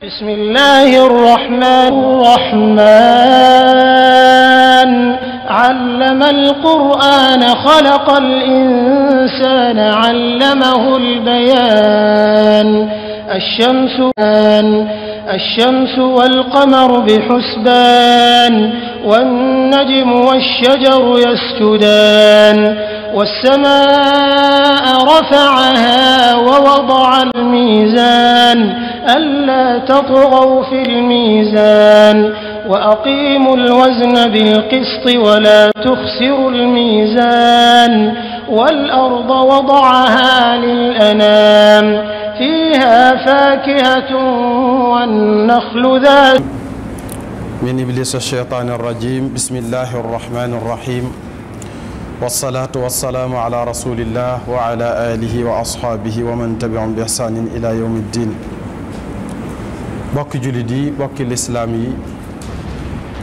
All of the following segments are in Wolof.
بسم الله الرحمن علم القرآن خلق الإنسان علمه البيان الشمس والقمر بحسبان والنجم والشجر يسجدان والسماء رفعها ووضع الميزان ألا تطغوا في الميزان وأقيموا الوزن بالقسط ولا تخسروا الميزان والأرض وضعها للأنام فيها فاكهة والنخل ذات من إبليس الشيطان الرجيم بسم الله الرحمن الرحيم والصلاة والسلام على رسول الله وعلى آله وأصحابه ومن تبعهم بإحسان إلى يوم الدين bokki jullit yi bokki lislaam yi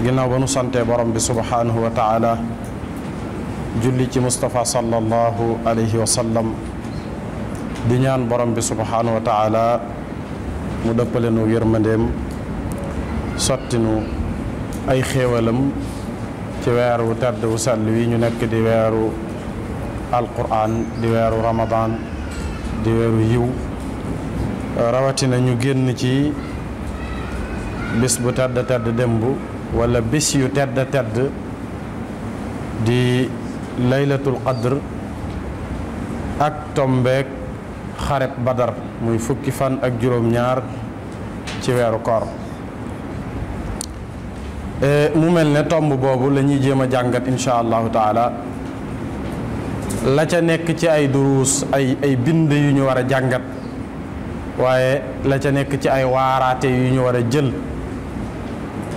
ginnaaw ba nu sante borom bi subhanahu wa taala julli ci Mustafa sallallahu alayhi wa sallam di ñaan borom bi subhanahu wa taala mu dëppale nu yërmandeem sotti nu ay xéewalam ci weeru tedd wu sell wi ñu nekk di weeru alquran di weeru ramadan di weeru yiw rawatina ñu génn ci bis bu tedd tedd démb wala bis yu tedd tedd di laylatul qadr ak tombeek xareb badar muy fukki fan ak juróom-ñaar ci weeru koor mu mel ne tomb boobu la ñuy jéem a jàngat insha allahu taala la ca nekk ci ay duruus ay bind yu ñu war a jàngat waaye la ca nekk ci ay waaraate yu ñu war a jël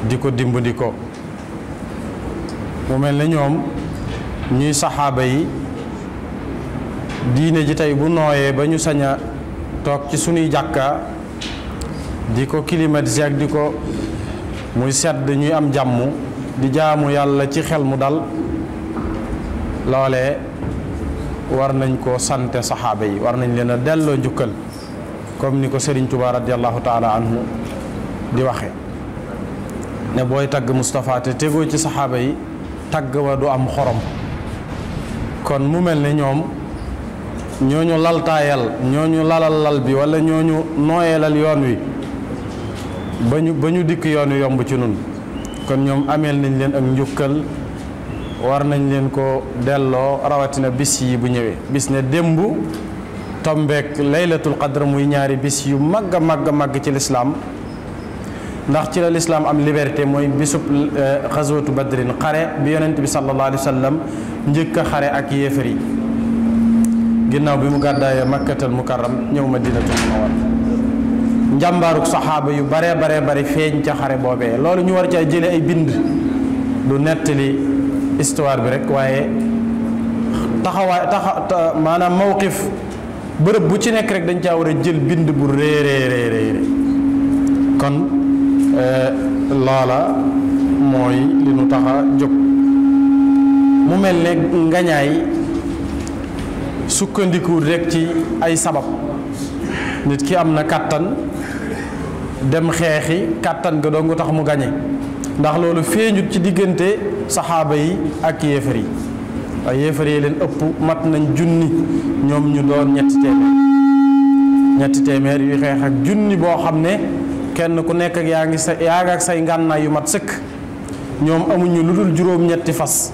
di ko dimbali ko mu mel ne ñoom ñuy saxaaba yi diine ji tey bu nooyee ba ñu sañ a toog ci sunuy jàkka di ko climatiser ak di ko muy sedd ñuy am jàmm di jaamu yàlla ci xel mu dal loolee war nañ ko sante saxaaba yi war nañ leen a delloo njukkal comme ni ko Serigne Touba radiallahu taala anhu di waxe ne booy tagg Moustapha te tegoo ci saxaaba yi tagg wa du am xorom kon mu mel ne ñoom ñooñu laltaayal ñooñu lalal lal bi wala ñooñu nooyelal yoon wi ba ñu dikk yoon wi yomb ci nun kon ñoom ameel nañ leen ak njukkal war nañ leen ko delloo rawatina bis yi bu ñëwee bis ne démb tombeek laylatul qadr muy ñaari bis yu màgg a màgg ci lislaam ndax ci la lislaam am liberté mooy bisub xazwatu badrin xare bi yonent bi sallallahu alayhi wa sallam njëkk a xare ak yéefar yi ginnaaw bi mu gàddaayee makkatal mukarram ñëw madinatul munawwara njàmbaaruk saxaaba yu bare feeñ ca xare boobee loolu ñu war caa jële ay bind du nettali histoire bi rek waaye maanaam mawqif bërëb bu ci nekk rek dañ caa war a jël bind bu réeréeréeréer kon loola mooy li nu tax a jóg mu mel ne ngañaay sukkandiku rek ci ay sabab nit ki am na kàttan dem xeexi kàttan ga doo nga tax mu gañe ndax loolu feeñut ci diggante saxaaba yi ak yéefar yi waaye yéefar yi leen ëpp mat nañ junni ñoom ñu doon ñetti téeméer yu xeex ak junni boo xam ne kenn ku nekk ak yaa ngi ak say ngànnaay yu mat sëkk ñoom amuñu lu dul juróom-ñetti fas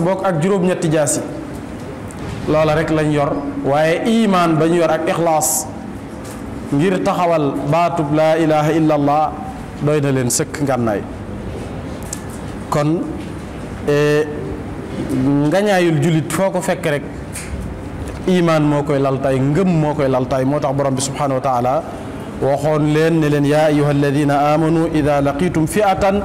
bokk ak juróom-ñetti jaasi loola rek lañ yor waaye imaan ba ñu yor ak ixlaas ngir taxawal baatub laa ilaha illa allah doy na leen sëkk ngànnaay kon ngañaayul jullit foo ko fekk rek imaan moo koy laltaay ngëm moo koy laltaay moo tax borom bi subhanahu wa taala waxoon leen ne leen yaa ayuha alladina amanu ida laqitum fi'atan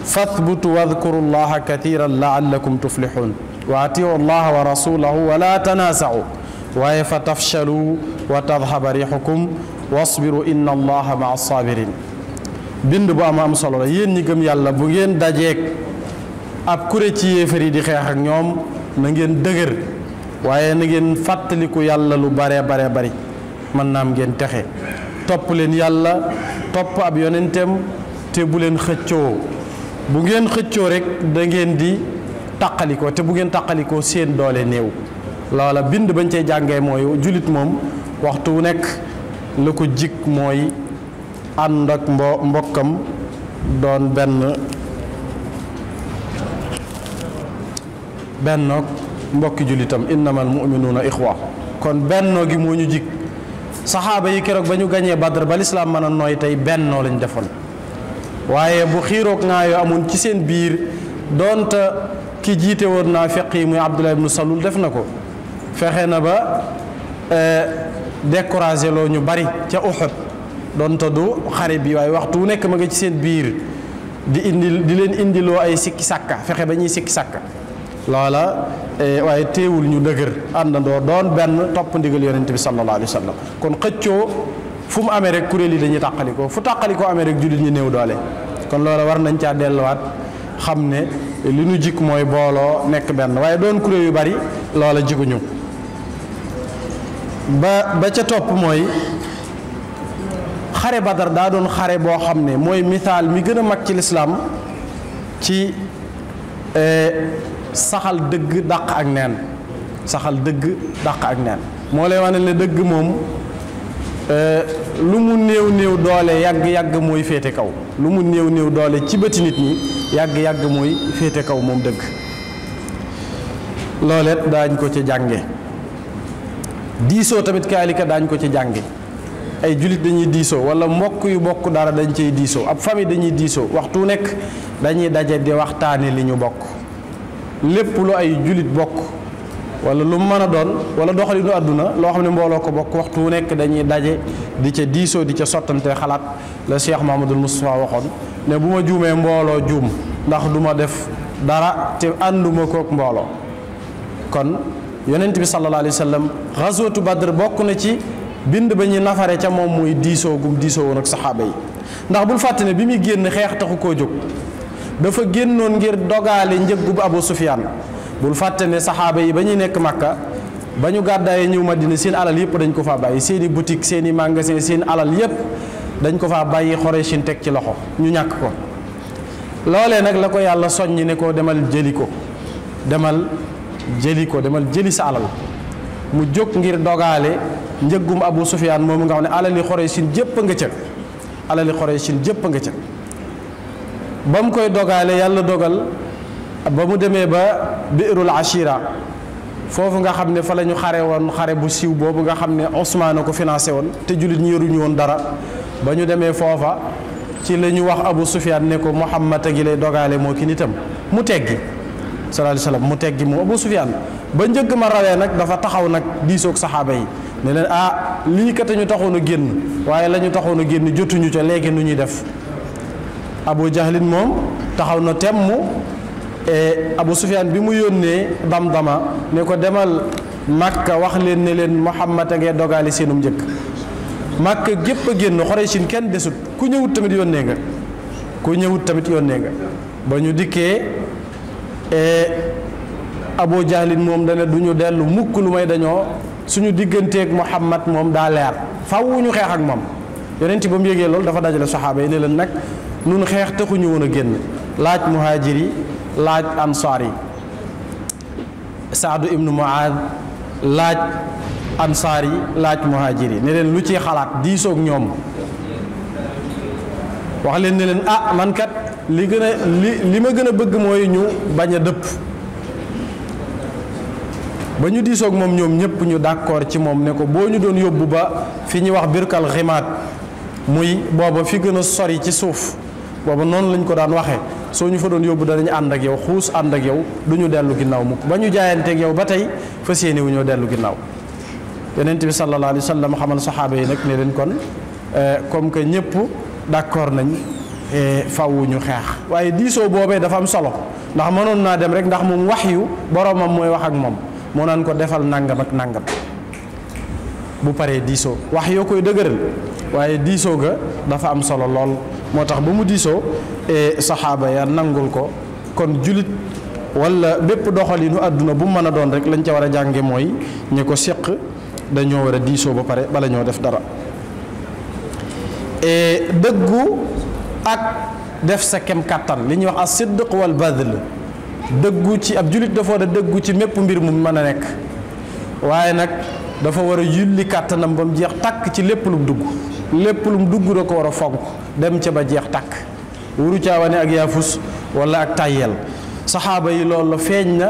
fathbutu wadkuru llaha kathiran laallakum tuflihun wa atiu allaha wa rasulahu wa la tanasau waaye fa tafshalu wa tadhaba rixukum wasbiru inna allaha maa sabirin bind bu am solo la yéen ñi gëm yàlla bu ngeen dajeek ab kuré ci yéefar yi di xeex ak ñoom na ngeen dëgër waaye na ngeen fàttaliku yàlla lu bare bari mën naam ngeen texe. topp leen yàlla topp ab yonenteem te bu leen xëccoo bu ngeen xëccoo rek da ngeen di taqalikoo te bu ngeen taqalikoo seen doole néew. loola bind bañ cey jàngee mooy jullit moom waxtu wu nekk la ko jik mooy ànd ak mbokkam doon benn mbokki jullitam innamal mu'minuuna ixwa kon bennoo gi moo ñu jik saxaaba yi keroog ba ñu gañee Badr ba lislaam mën a nooy tey bennoo lañ defoon waaye bu xiiroog ngaayoo amoon ci seen biir doonte ki jiite woon naa feq yi muy Abdullah ibnu Salul def na ko fexe na ba découragé loo ñu bari ca Uhud doonte du xare bi waaye waxtu wu nekk ma nga ci seen biir di leen indiloo ay sikki sàkka fexe ba ñuy sikki sàkka loola waaye teewul ñu dëgër àndandoo doon benn topp ndigal yonent bi sallallahu alayhi wa sallam kon xëccoo fu mu amee rek kuréel yi dañuy tàqalikoo fu tàqalikoo amee rek jullit ñi néew doole kon loola war nañ caa delluwaat xam ne li nu jikk mooy booloo nekk benn waaye doon kuréel yu bari loola jiguñu ba ca topp mooy xare Badar daa doon xare boo xam ne mooy misaal mi gën a mag ci lislaam ci saxal dëgg dàq ak neen saxal dëgg dàq ak neen moo lay wane ne dëgg moom lu mu néew néew doole yàgg-yàgg mooy féete kaw lu mu néew néew doole ci bëti nit ñi yàgg-yàgg mooy féete kaw moom dëgg looleet daañ ko ci jànge diisoo tamit kaalika daañ ko ci jànge ay jullit dañuy diisoo wala mbokk yu bokk dara dañ cay diisoo ab famille dañuy diisoo waxtu nekk dañuy daje di waxtaane li ñu bokk lépp lu ay jullit bokk wala lu mën a doon wala doxalinu àdduna loo xam ne mbooloo ko bokk waxtu wu nekk dañuy daje di ca diisoo di ca sottante xalaat la Cheikh Mahamadul Moustapha waxoon ne bu ma juumee mbooloo juum ndax du ma def dara te ànduma kook mbooloo kon yonent bi sallallahu alayhi wa sallam xaswatu Badr bokk na ci bind ba ñuy nafare ca moom muy diisoo gum diisoo woon ak saxaaba yi ndax bul fàtte ne bi muy génn xeex taxu koo jóg dafa génnoon ngir dogaale njëggub Abu Sufyaan bul fàtte ne saxaaba yi ba ñuy nekk Makka ba ñu gàddaayee ñëw Madina seen alal yëpp dañ ko faa bàyyi seeni boutique seeni magasin seen alal yëpp dañ ko faa bàyyi Xuraysin teg ci loxo ñu ñàkk ko loolee nag la ko yàlla soññi ne ko demal jëli ko demal jëli sa alal mu jóg ngir dogaale njëggum Abu Sufyaan moomu nga xam ne alali Xuraysin jëpp nga ca alali Xuraysin jëpp nga ca ba mu koy dogaale yàlla dogal ba mu demee ba bi'rul ashira foofu nga xam ne fa la ñu xare woon xare bu siiw boobu nga xam ne Usmaan a ko financé woon te jullit ñi yoruñu woon dara ba ñu demee foofa ci la ñu wax Abu Sufyaan ne ko Muhammad a gi lay dogaale moo ki nitam mu teggi sallallahu alayhi wa sallam mu teggi mu Abu Sufyaan ba njëgg ma rawee nag dafa taxaw nag diisoog saxaaba yi ne leen lii kat ñu taxoon a génn waaye la ñu taxoon a génn jotuñu ca léegi nu ñuy def Abu Jahlin moom taxaw na temm Abu Sufyaan bi mu yónnee Damdama ne ko demal Makka wax leen ne leen Muhammad a ngay dogaale seenum njëkk Makka gépp a génn Xuraysin kenn desut ku ñëwut tamit yónnee nga ba ñu dikkee Abu Jahlin moom dana du ñu dellu mukk lu may dañoo suñu digganteeg Muhammad moom daa leer faw ñu xeex ak moom yonent ba mu yégee loolu dafa dajale saxaaba yi ne leen nag nun xeex taxuñu woon a génn laaj muhaajir yi laaj ansaar yi Saadu ibnu Muaad laaj ansaar yi laaj muhaajir yi ne leen lu ciy xalaat diisoog ñoom wax leen ne leen man kat li ma gën a bëgg mooy ñu bañ a dëpp ba ñu diisoog moom ñoom ñëpp ñu d'accord ci moom ne ko boo ñu doon yóbbu ba fi ñuy wax birkal ximaat muy booba fi gën a sori ci suuf booba noonu lañ ko daan waxee soo ñu fa doon yóbbu danañ ànd ak yow xuus ànd ak yow du ñu dellu ginnaaw mukk ba ñu jaayanteeg yow ba tey fas yéene wu ñoo dellu ginnaaw yonent bi sallallahu alayhi wa sallam xamal saxaaba yi nag ne leen kon comme que ñëpp d'accord nañ faw ñu xeex waaye diisoo boobee dafa am solo ndax mënoon naa dem rek ndax moom wax yu boromam mooy wax ak moom moo naan ko defal nangam ak nangam bu paree diisoo wax yoo koy dëgëral waaye diisoo ga dafa am solo lool moo tax ba mu diisoo saxaaba ya nangul ko kon julit wala bépp doxalinu àdduna bu mu mën a doon rek lañ ca war a jànge mooy ñi ko séq dañoo war a diisoo ba pare bala ñoo def dara. dëggu ak def sa kem kattan li ñuy wax as-sidq wal badl dëggu ci ab julit dafa war a dëggu ci mépp mbir mu mën a nekk waaye nag dafa war a yulli kàttanam ba mu jeex tàkk ci lépp lu mu dugg da ko war a fonk dem ca ba jeex tàkk wuru caa wane ak yaafus wala ak tàyyeel saxaaba yi loolu la feeñ na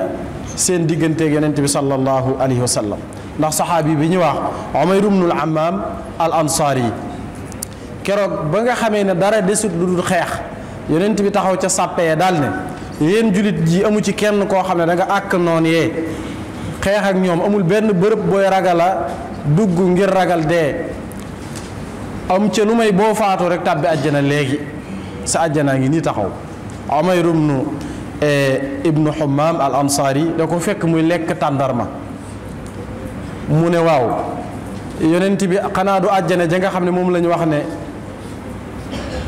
seen digganteeg yonent bi sallallahu alayhi wa sallam ndax saxaabi bi ñu wax Umayr ibnul Ammaam al ansaari yi keroog ba nga xamee ne dara desut lu dul xeex yonent bi taxaw ca sàppee daal ne yéen julit ji amu ci kenn koo xam ne da nga àkk noon yee xeex ak ñoom amul benn bërëb booy ragala dugg ngir ragal dee am ca lu may boo faatu rek tàbbi àjjana léegi sa àjjanaa ngi nii taxaw Umayr ibnu Hummaam al ansaari da ko fekk muy lekk tàndarma mu ne waaw yonent bi xanaa du àjjana ja nga xam ne moom la ñu wax ne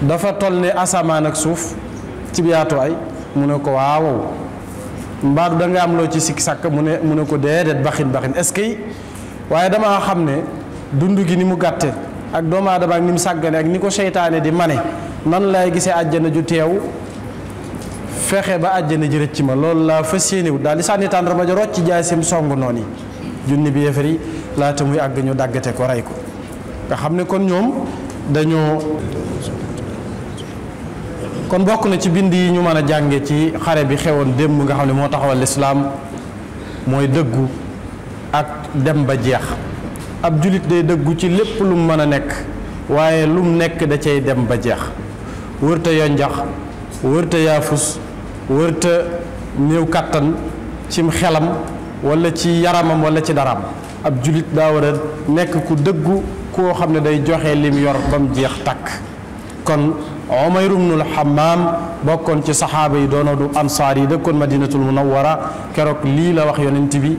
dafa toll ne asamaan ak suuf ci yaatuwaay mu ne ko waaw mbaadu da nga am loo ci sikki sàkk mu ne ko déedéet baxin est-ce que waaye damaa xam ne dund gi ni mu gàtte ak doomu aadama ak ni mu sàggane ak ni ko seytaane di mane nan lay gisee àjjana ju teew fexe ba àjjana ji rëcc ma loolu laa fas yéenewut daal di sànni tàndarma ja rocc jaasim song noonu yi junni bi yéefar yi laata muy àgg ñu daggate ko rey ko nga xam ne kon ñoom dañoo kon bokk na ci bind yi ñu mën a jànge ci xare bi xewoon démb nga xam ne moo taxawal lislaam mooy dëggu ak dem ba jeex ab julit day dëggu ci lépp lu mu mën a nekk waaye lu mu nekk da cay dem ba jeex wërta yonjax wërta yaafus wërta néew kàttan cim xelam wala ci yaramam wala ci daraam ab julit daa war a nekk ku dëggu koo xam ne day joxe lim yor ba mu jeex takk kon Umayr ibnul Hammaam bokkoon ci saxaaba yi doona du ansaar yi dëkkoon Madinatul Munawwara keroog lii la wax yonent bi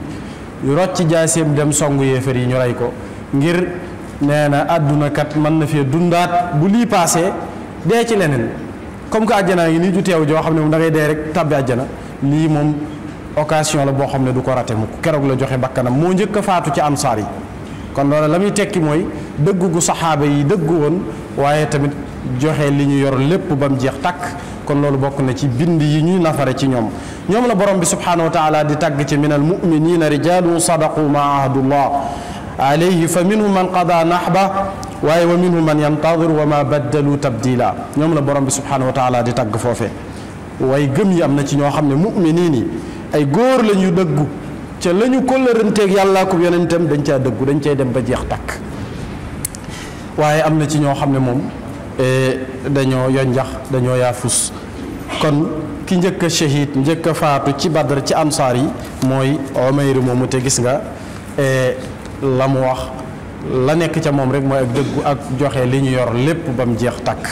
rocc jaaseem dem songu yéefar yi ñu rey ko ngir nee na àdduna kat mën na fee dundaat bu lii paasee dee ci leneen comme que àjjanaa ngi nii ju teew joo xam ne moom da ngay dee rek tabbi àjjana lii moom occasion la boo xam ne du ko rate mukk keroog la joxe bakkanam moo njëkk a faatu ci ansaar yi kon loolu la muy tekki mooy dëggu gu saxaaba yi dëggu woon waaye tamit joxe li ñu yor lépp ba mu jeex tàkk kon loolu bokk na ci bind yi ñuy nafare ci ñoom la borom bi subhanahu wa taala di tàgg ci min al muminina rijalun sadaqu ma ahadullah alayhi fa minhum man qada nahba waaye wa minhum man yantadir wa ma baddalu tabdila ñoom la borom bi subhanahu wa taala di tàgg foofe waaye gëm yi am na ci ñoo xam ne muminin yi ay góor la ñu dëggu ca la ñu kóllëranteeg yàllaa ko yonentam dañ caa dëggu dañ cay dem ba jeex tàkk waaye am na ci ñoo xam ne moom dañoo yonjax dañoo yaafus kon ki njëkk a shahid njëkk a faatu ci Badr ci ansaar yi mooy Umayr moomu te gis nga la mu wax la nekk ca moom rek mooy ak dëggu ak joxe li ñu yor lépp ba mu jeex tàkk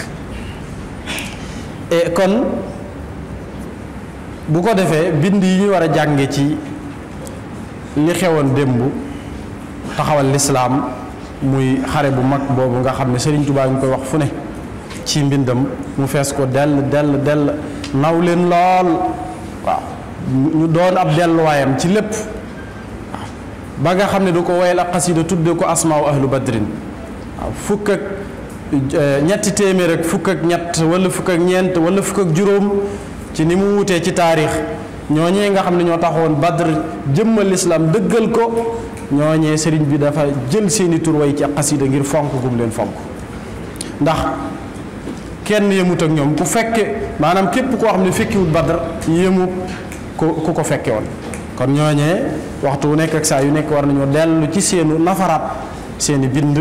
kon bu ko defee bind yi ñu war a jànge ci li xewoon démb taxawal lislaam muy xare bu mag boobu nga xam ne Sëriñ Tuubaa ñu koy wax fu ne ci mbindam mu fees ko dell naw leen lool waaw ñu doon ab delluwaayam ci lépp waaw ba nga xam ne du ko woyal ak xasida tudde ko asmaaw ahlu badrin waaw fukk ak ñetti téeméer ak fukk ak ñett wala fukk ak ñeent wala fukk ak juróom ci ni mu wutee ci taarix ñooñee nga xam ne ñoo taxawoon Badr jëmmal lislaam dëggal ko ñooñee sëriñ bi dafa jël seeni tur way ci ak xasida ngir fonk gum leen fonk ndax kenn yëmut ak ñoom ku fekke maanaam képp koo xam ne fekkiwut Badr yëmu ku ko fekke woon kon ñooñee waxtu wu nekk ak saa yu nekk war nañoo dellu ci seenu nafaraat seeni bind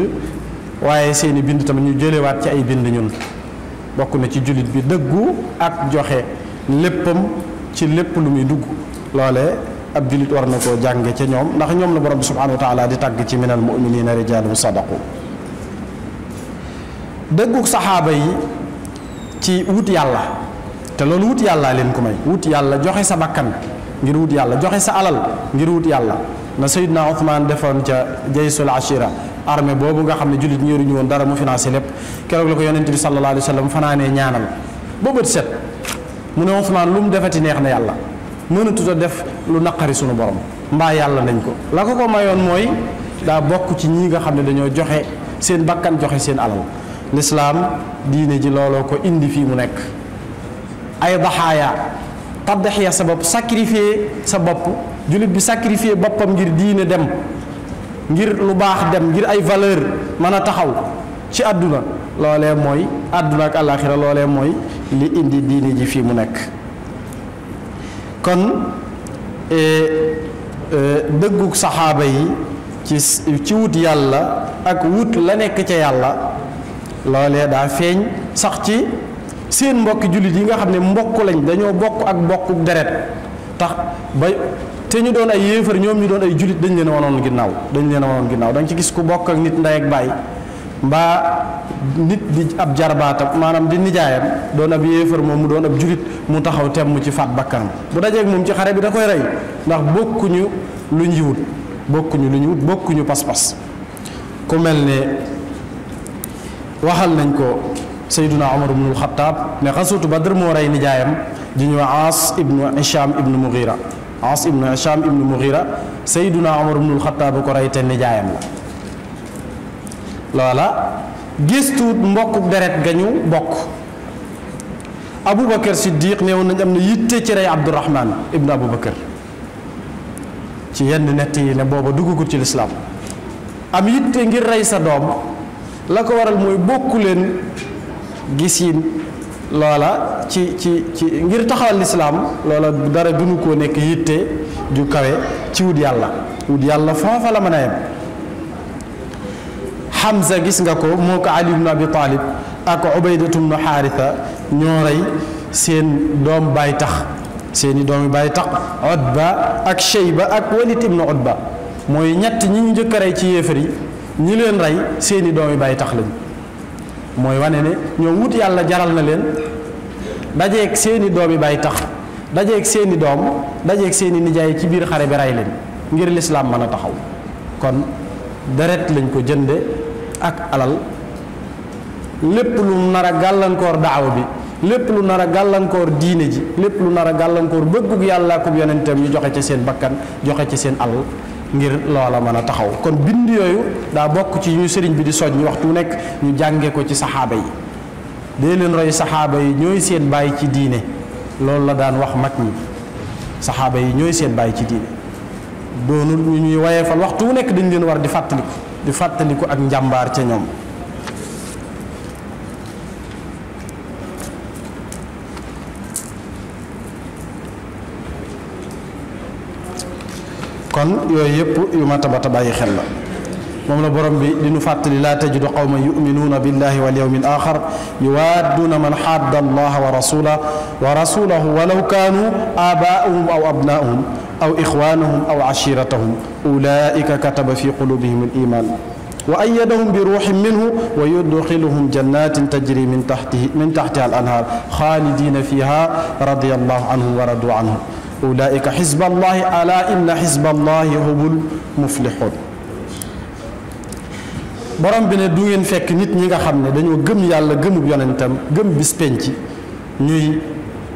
waaye seeni bind tamit ñu jëlewaat ci ay bind ñun bokk na ci jullit bi dëggu ak joxe léppam ci lépp lu muy dugg loolee ab jullit war na koo jànge ca ñoom ndax ñoom la borom bi subhanahu wa taala di tàgg ci minal muminina rijalun sadaqu dëgguk saxaaba yi ci wut yàlla te loolu wut yàllaa leen ko may wut yàlla joxe sa bakkan ngir wut yàlla joxe sa alal ngir wut yàlla na Seydina Ousmane defoon ca jaysul ashira armée boobu nga xam ne jullit ñu yoruñu woon dara mu financé lépp keroog la ko yonent bi sallallahu alayhi wa sallam fanaanee ñaanal ba bët set mu ne Ousmane lu mu defati neex na yàlla mënatut a def lu naqari sunu borom mbaa yàlla nañ ko la ko mayoon mooy daa bokk ci ñi nga xam ne dañoo joxe seen bakkan joxe seen alal lislaam diine ji looloo ko indi fii mu nekk ay daxaaya taddaxiya sa bopp sacrifier sa bopp jullit bi sacrifier boppam ngir diine dem ngir lu baax dem ngir ay valeur mën a taxaw ci àdduna loolee mooy àdduna ak àllaaxira loolee mooy li indi diine ji fii mu nekk kon dëggug saxaaba yi ci wut yàlla ak wut la nekk ca yàlla loolee daa feeñ sax ci seen mbokki jullit yi nga xam ne mbokk lañ dañoo bokk ak bokkuk deret tax ba te ñu doon ay yéefar ñoom ñu doon ay jullit dañ leen a wanoon ginnaaw da nga ci gis ku bokk ak nit ndey ak baay mbaa nit di ab jarbaatam maanaam di nijaayam doon ab yéefar moom mu doon ab jullit mu taxaw temm ci faat bakkanam bu dajeeg moom ci xare bi da koy rey ndax bokkuñu lu ñuy wut bokkuñu pas-pas ku mel ne waxal nañ ko Sayyiduna Umar ibnul Xattaab ne xasuutu Badr moo rey nijaayam di ñu Aas ibnu Hisham ibnu Mughira Sayyiduna Umar ibnul Xattaab ko rey te nijaayam la loola gëstuut mbokku deret ga ñu bokk Aboubacar Siddiq neewoon nañ am na yitte ci rey Abdurahman ibnu Aboubacar ci yenn nett yi ne booba duggagut ci lislaam am yitte ngir rey sa doom la ko waral mooy bokku leen gisiin loola ci ngir taxawal lislaam loola dara gënu koo nekk yitte ju kawe ci wut yàlla foofa la mën a yem Hamza gis nga ko moo ko Ali ibn Abi Talib ak Ubaydatu ibn Haritha ñoo rey seen doom baay tax seeni doomi baay tax Utba ak Shayba ak Walid ibn Utba mooy ñett ñi ñu njëkk a rey ci yéefar yi ñi leen rey seeni doomi baay tax lañ mooy wane ne ñoom wut yàlla jaral na leen dajeeg seeni doomi baay tax dajeeg seeni doom dajeeg seeni nijaay ci biir xare bi rey leen ngir lislaam mën a taxaw kon deret lañ ko jënde ak alal lépp lu nar a gàllankoor daawa bi lépp lu nar a gàllankoor diine ji lépp lu nar a gàllankoor bëggug yàlla ak yonentam ñu joxe ci seen bakkan joxe ci seen alal ngir loola mën a taxaw kon bind yooyu daa bokk ci ñu sëriñ bi di soññ waxtu nekk ñu jànge ko ci saxaaba yi dee leen roy saxaaba yi ñooy seen bàyyi ci diine loolu la daan wax mag ñi saxaaba yi ñooy seen bàyyi ci diine doonul ñu ñuy wayefal waxtu nekk dañ leen war di fàttaliku ak njàmbaar ca ñoom kon yooyu yëpp yu mat a bàyyi xel la moom la borom bi di nu fàttali laa tajidu qawman yuminuuna billahi wal yawmil axar yuwaadduuna man xadda allaha wa rasulahu walaw kaanu aabaa'ahum aw abnaa'ahum aw ixwaanahum aw ashiratahum ulaika kataba fi qulubihim al iman wa ayyadahum bi ruuxin minhu wa yudxiluhum jannatin tajri min taxtiha al anhaar xaalidina fiha radiyallahu anhum wa radu anhu ulaika xizballahi ala inna xizballahi humul muflixuun borom bi ne du ngeen fekk nit ñi nga xam ne dañoo gëm yàlla gëmub yonentam gëm bis penc ñuy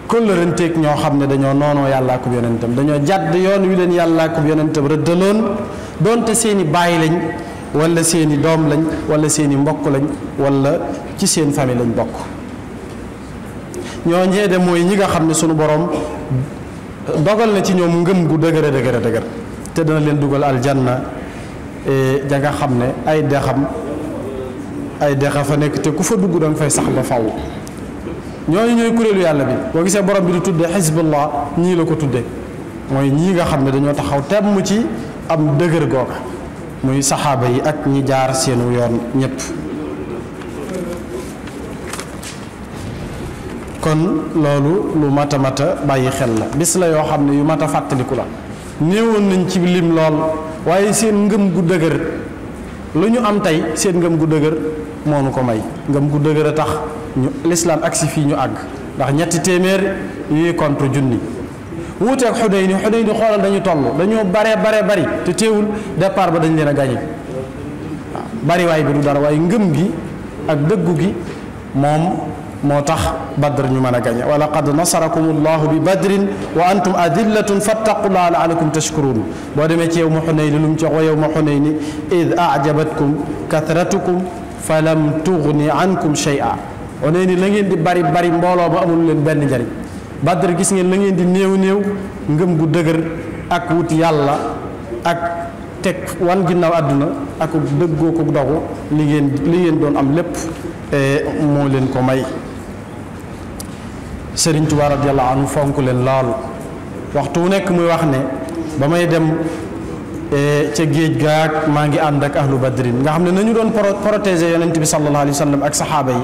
kóllëranteeg ñoo xam ne dañoo noonoo yàlla akub yonentam dañoo jàdd yoon wi leen yàlla akub yonentam rëddaloon doonte seeni baay lañ wala seeni doom lañ wala seeni mbokk lañ wala ci seen famille lañ bokk ñoo ñeede mooy ñi nga xam ne sunu borom dogal na ci ñoom ngëm gu dëgër te dana leen dugal aljanna ja nga xam ne ay dexa fa nekk te ku fa dugg danga fay sax ba faw ñooñu ñooy kuréelu yàlla bi boo gisee borom bi di tudde xisbullah ñii la ko tudde mooy ñii nga xam ne dañoo taxaw temm ci am dëgër googa muy saxaaba yi ak ñi jaar seenu yoon ñépp kon loolu lu mata bàyyi xel la bis la yoo xam ne yu mat a fàttaliku la néewoon nañ ci lim lool waaye seen ngëm gu dëgër lu ñu am tey seen ngëm gu dëgër moo nu ko may ngëm gu dëgër a tax ñu lislaam agsi fii ñu àgg ndax ñetti téeméer yuy contre junni wuuteeg Xudayni xoolal dañu toll dañoo bari te teewul départ ba dañ leen a gañe waaw bari waay bi du dara waaye ngëm gi ak dëggu gi moom moo tax badr ñu mën a gañe wa laqad nasarakum allahu bi badrin wa antum adillatun fattaqullaha la'allakum tashkurun boo demee ci yow ma Xunayn lu mu ci wax wa yow ma Xunayn id a'jabatkum kathratukum falam tughni ankum shay'a wane ni la ngeen di bari bari mbooloo ba amul leen benn njariñ badr gis ngeen la ngeen di néew néew ngëm gu dëgër ak wut yàlla ak teg wan ginnaaw àdduna ak dëggoo ko dogu li ngeen doon am lépp moo leen ko may Sëriñ Tuubaa radiyallahu anhu fonk leen lool waxtu wu nekk muy wax ne ba may dem ca géej gaag maa ngi ànd ak ahlu badrin nga xam ne nañu doon protéger yonent bi sallallahu alayhi wa sallam ak saxaaba yi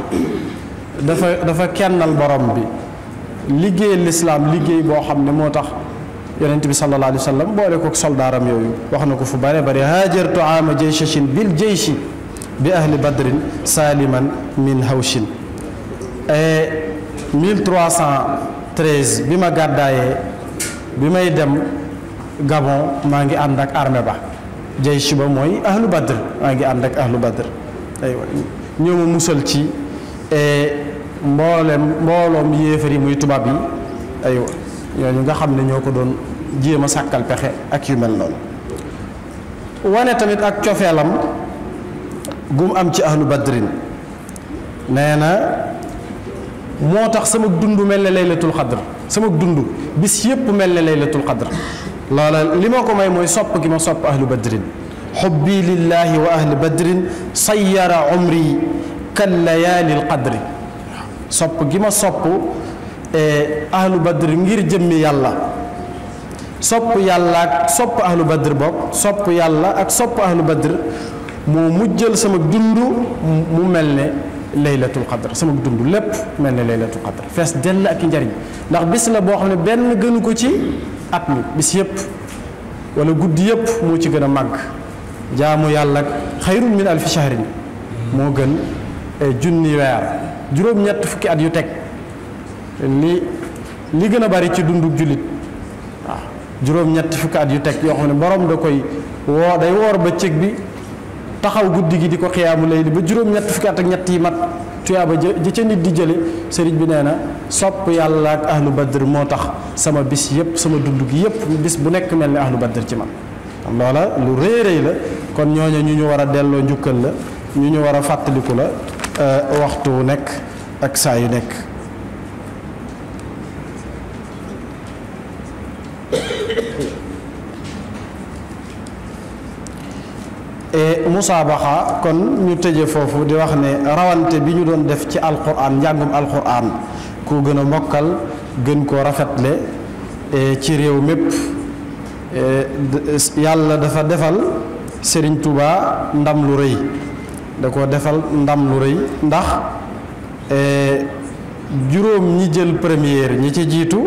dafa kennal borom bi liggéey lislaam liggéey boo xam ne moo tax yonent bi sallallahu alayhi wa sallam boole ko soldaaram yooyu wax na ko fu bare bare haajartu aama jayshin bil jayshi bi ahli badrin saliman min hawshin 1313 bi ma gàddaayee bi may dem Gabon maa ngi ànd ak armée ba jaysh ba mooy ahlu badr maa ngi ànd ak ahlu badr aywa ñoo ma musal ci mbooloom yéefar yi muy tubaab yi aywa ñooñu nga xam ne ñoo ko doon jéem a sàkkal pexe ak yu mel noonu wane tamit ak cofeelam gum am ci ahlu badrin nee na moo tax sama dund mel ne laylatul qadr sama dund bis yépp mel ne laylatul qadr loola li ma ko may mooy sopp gi ma sopp ahlu badrin xubbi lillahi wa ahli badrin sayyara umri kal layaalil qadri sopp gi ma sopp ahlu badr ngir jëmmi yàlla sopp yàlla ak sopp ahlu badr bokk sopp yàlla ak sopp ahlu badr moo mujjal sama dund mu mel ne laylatul qadr sama dund lépp mel ne laylatul qadr fees dell ak i njariñ ndax bis la boo xam ne benn gënu ko ci at mi bis yëpp wala guddi yëpp moo ci gën a màgg jaamu yàlla xayrun min alfi shahrin moo gën junni weer juróom-ñett fukki at yu teg li gën a bari ci dunduk jullit waaw juróom-ñetti fukki at yu teg yoo xam ne borom da koy day woor ba cëg bi taxaw guddi gi di ko xiyaamu layli ba juróom-ñett fukki at ak ñett yi mat tuyaaba ja ca nit di jële sëriñ bi nee na sopp yàlla ak ahlu badr moo tax sama bis yëpp sama dund gi yëpp bis bu nekk mel ni ahlu badr ci man loola lu rëy rëy la kon ñooñu ñu war a delloo njukkal la ñu war a fàttaliku la waxtu wu nekk ak saa yu nekk musaabaxa kon ñu tëje foofu di wax ne rawante bi ñu doon def ci alquran njàngum alquran ku gën a mokkal gën koo rafetle ci réew mépp yàlla dafa defal Serigne Touba ndam lu rëy da ko defal ndam lu rëy ndax juróom ñi jël première ñi ci jiitu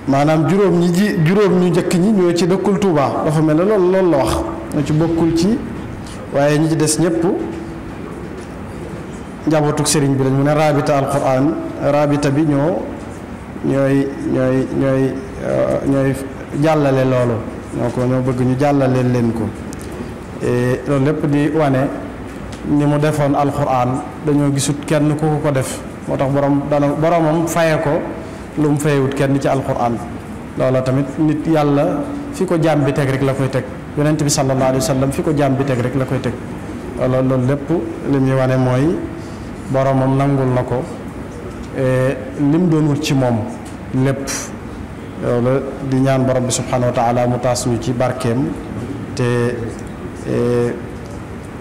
maanaam juróom ñu njëkk ñi ñoo ci dëkkul Touba dafa mel ne loolu la wax ñoo ci bokkul ci waaye ñi ci des ñëpp njabootuk sëriñ bi lañ mu ne rabita alquran rabita bi ñooy jàllale loolu ñoo bëgg ñu jàllale leen ko loolu lépp di wane ni mu defoon alquran dañoo gisut kenn ku ko def moo tax boromam faye ko lu mu fayewut kenn ci alquran loola tamit nit yàlla fi ko jaam bi teg rek la koy teg yonent bi sallallahu alayhi wa sallam fi ko jaam bi teg rek la koy teg loolu lépp li muy wane mooy boromam nangul na ko lim doon wut ci moom lépp loolu di ñaan borom bi subhanahu wa taala mu taas ñu ci barkeem te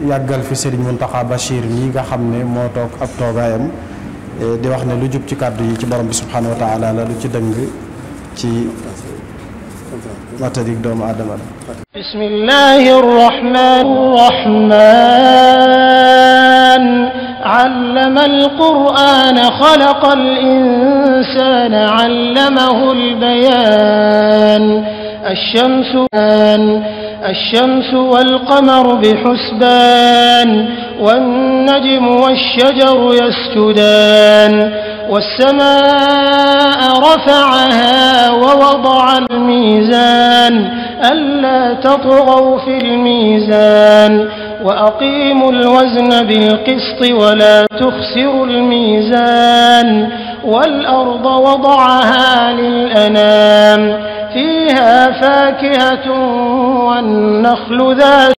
yàggal fi Serigne Mountakha Bachir mii nga xam ne moo toog ab toogaayam di wax ne lu jub ci kàddu yi ci borom bi subhanahu wa taala la lu ci dëng ci matadik doomu aadama la bismillahi rrahmani rrahman allama alquran xalaqa alinsana allamahu albayan الشمس والقمر بحسبان والنجم والشجر يسجدان والسماء رفعها ووضع الميزان ألا تطغوا في الميزان وأقيموا الوزن بالقسط ولا تخسروا الميزان والأرض وضعها للأنام فيها فاكهة والنخل ذات